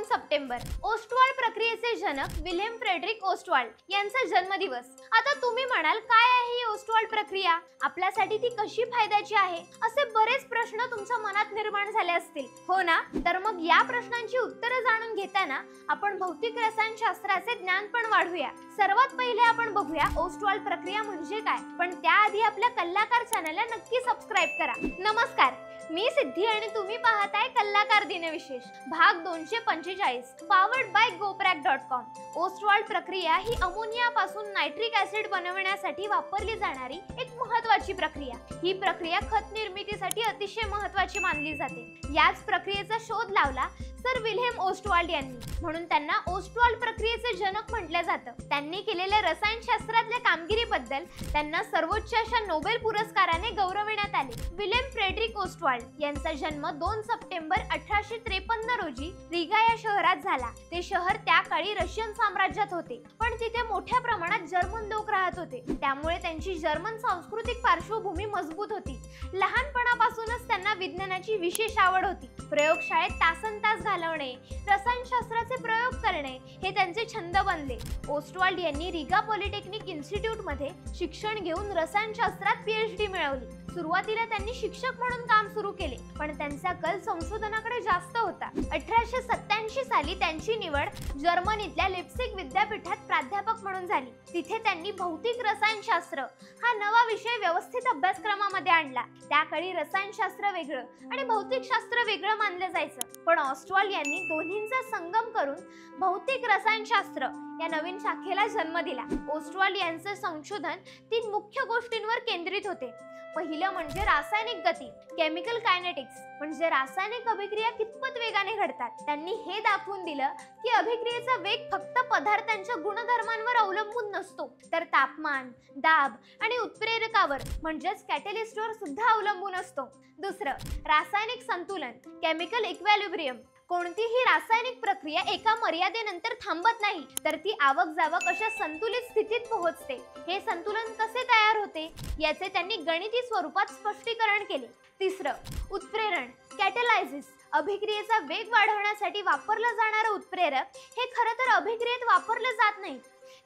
2 September Ostwald प्रक्रियेचे जनक Wilhelm Frederick Ostwald यांचा जन्मदिवस। आता तुम्ही म्हणाल काय आहे ही ओस्टवाल्ड प्रक्रिया, आपल्यासाठी ती कशी फायद्याची आहे, असे बरेच प्रश्न तुमच्या मनात निर्माण झाले असतील, हो ना? तर मग या प्रश्नांची उत्तरे जाणून घेताना आपण भौतिक रसायनशास्त्राचे ज्ञान पण वाढवूया। सर्वात पहिले आपण बघूया ओस्टवाल्ड प्रक्रिया म्हणजे काय, पण त्याआधी आपल्या कल्लाकार चॅनलला नक्की सबस्क्राइब करा। नमस्कार, मी सिद्धी आणि तुम्ही पाहताय कल्लाकार दिनविशेष भाग 245 पावर्ड बाय GoPrack.com। ओस्टवाल्ड प्रक्रिया ही अमोनियापासून नायट्रिक ऍसिड बनवण्यासाठी वापरली जाणारी एक महत्त्वाची प्रक्रिया। ही प्रक्रिया खत निर्मितीसाठी अतिशय महत्त्वाची मानली जाते। याच प्रक्रियेचा शोध लावला सर विल्हेम ओस्टवाल्ड यांनी, म्हणून त्यांना ओस्टवाल्ड प्रक्रियेचे जनक म्हटले जातं। त्यांनी केलेल्या रसायनशास्त्रातल्या कामगिरीबद्दल त्यांना सर्वोच्च अशा नोबेल पुरस्काराने गौरविण्यात आले। विल्हेम फ्रेडरिक ओस्टवाल्ड यांचा जन्म 2 सप्टेंबर 1853 रोजी रिगा या शहरात झाला। ते शहर त्या काळी रशियन साम्राज्यात होते, पण तिथे मोठ्या प्रमाणात जर्मन लोक राहत होते, त्यामुळे त्यांची जर्मन सांस्कृतिक पार्श्वभूमी मजबूत होती। लहानपणापासूनच त्यांना विज्ञानाची विशेष आवड होती। प्रयोगशाळेत तासनतास घालवणे, रसायनशास्त्राचे प्रयोग करणे हे त्यांचे छंद बनले। ओस्टवाल्ड यांनी रिगा पॉलिटेक्निक इन्स्टिट्यूट मध्ये शिक्षण घेऊन रसायनशास्त्रात PhD मिळवली। सुरुवातीला त्यांनी शिक्षक म्हणून काम सुरू केले, पण त्यांचा कल संशोधनाकडे जास्त होता। 1887 साली त्यांची निवड जर्मनीतल्या लिप्सिक विद्यापीठात प्राध्यापक म्हणून झाली। तिथे त्यांनी भौतिक रसायनशास्त्र हा नवा विषय व्यवस्थित अभ्यासक्रमामध्ये आणला। त्या काळी रसायनशास्त्र वेगळं आणि भौतिकशास्त्र वेगळं मानलं जायचं, पण ओस्टवाल्ड यांनी दोन्हींचा संगम करून भौतिक रसायनशास्त्र या नवीन शाखेला जन्म दिला। ओस्टवाल्ड यांचे संशोधन 3 मुख्य गोष्टींवर केंद्रित होते। पहिलं म्हणजे रासायनिक गती, केमिकल कायनेटिक्स, म्हणजे रासायनिक अभिक्रिया कितपत वेगाने घडतात। त्यांनी हे दाखवून दिलं की अभिक्रियेचा वेग फक्त पदार्थांच्या गुणधर्मांवर अवलंबून नसतो, तर तापमान, दाब आणि उत्प्रेरकावर म्हणजेच कॅटलिस्टवर सुद्धा अवलंबून असतो। दुसरं, रासायनिक संतुलन, केमिकल इक्विलिब्रियम। कोणतीही रासायनिक प्रक्रिया एका मर्यादेनंतर थांबत नाही, तर ती आवक जावक अशा संतुलित स्थितीत पोहोचते। हे संतुलन कसे तयार होते याचे त्यांनी गणिती स्वरूपात स्पष्टीकरण केले। तिसरं, उत्प्रेरण, कॅटलायसिस। अभिक्रियेचा वेग वाढवण्यासाठी वापरलं जाणारं उत्प्रेरक हे खरं तर अभिक्रियेत वापरलं जात नाही,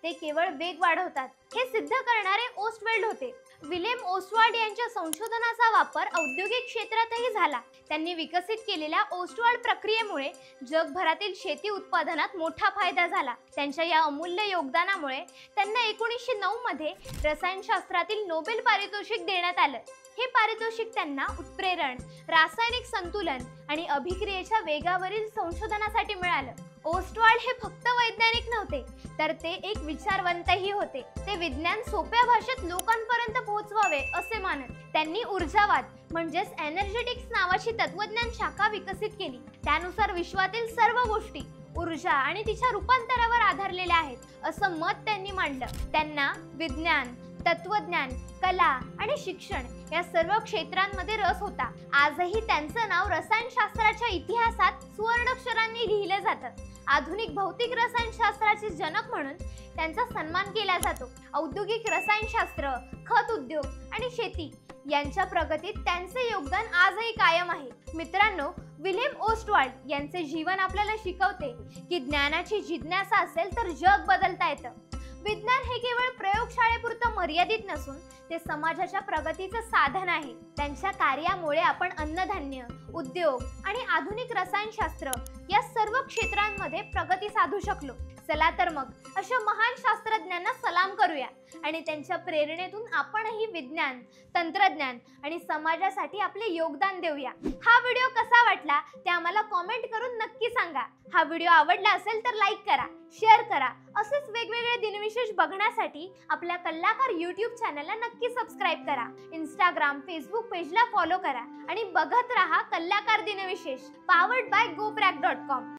ते केवळ वेग वाढवतात, हे सिद्ध करणारे ओस्टवाल्ड होते। विल्हेम ओस्टवाल्ड यांच्या संशोधनाचा वापर औद्योगिक क्षेत्रातही झाला। त्यांनी विकसित केलेल्या ओस्टवाल्ड प्रक्रियेमुळे जगभरातील शेती उत्पादनात मोठा फायदा झाला। त्यांच्या या अमूल्य योगदानामुळे त्यांना 1909 मध्ये रसायनशास्त्रातील नोबेल पारितोषिक देण्यात आलं। हे पारितोषिक त्यांना उत्प्रेरण, रासायनिक संतुलन आणि अभिक्रियेच्या वेगावरील संशोधनासाठी मिळालं। ओस्टवाल्ड हे फक्त वैज्ञानिक नव्हते, तर ते एक विचारवंतही होते। ते विज्ञान सोप्या भाषेत लोकांपर्यंत पोहोचवावे असे मानत। त्यांनी ऊर्जावाद म्हणजेच एनर्जेटिक्स नावाची तत्वज्ञान शाखा विकसित केली। त्यानुसार विश्वातील सर्व गोष्टी ऊर्जा आणि तिच्या रूपांतरावर आधारलेल्या आहेत असं मत त्यांनी मांडलं। त्यांना विज्ञान, तत्वज्ञान, कला आणि शिक्षण या सर्व क्षेत्रांमध्ये रस होता। आजही त्यांचं नाव रसायनशास्त्राच्या इतिहासात सुवर्णाक्षरांनी लिहिलं जातं। आधुनिक भौतिक रसायनशास्त्राचे जनक म्हणून त्यांचा सन्मान केला जातो। औद्योगिक रसायनशास्त्र, खत उद्योग आणि शेती यांच्या प्रगतीत त्यांचे योगदान आजही कायम आहे। मित्रांनो, विल्हेम ओस्टवाल्ड यांचे जीवन आपल्याला शिकवते की ज्ञानाची जिज्ञासा असेल तर जग बदलता येतं। विज्ञान हे केवळ प्रयोगशाळेपुरतं मर्यादित नसून ते समाजाच्या प्रगतीचं साधन आहे। त्यांच्या कार्यामुळे आपण अन्नधान्य, उद्योग आणि आधुनिक रसायनशास्त्र या सर्व क्षेत्रांमध्ये प्रगती साधू शकलो। चला तर मग अशा महान शास्त्रज्ञांना सलाम करूया आणि त्यांच्या प्रेरणेतून आपणही विज्ञान, तंत्रज्ञान आणि समाजासाठी आपले योगदान देऊया। हा व्हिडिओ कसा वाटला ते आम्हाला कमेंट करून नक्की सांगा। हा व्हिडिओ आवडला असेल तर लाईक करा, शेअर करा। असेच वेगवेगळे दिनविशेष बघण्यासाठी आपल्या कल्लाकार YouTube चॅनलला नक्की सबस्क्राइब करा। Instagram, Facebook पेजला फॉलो करा आणि बघत रहा कल्लाकार दिनविशेष पावर्ड बाय GoPrack.com।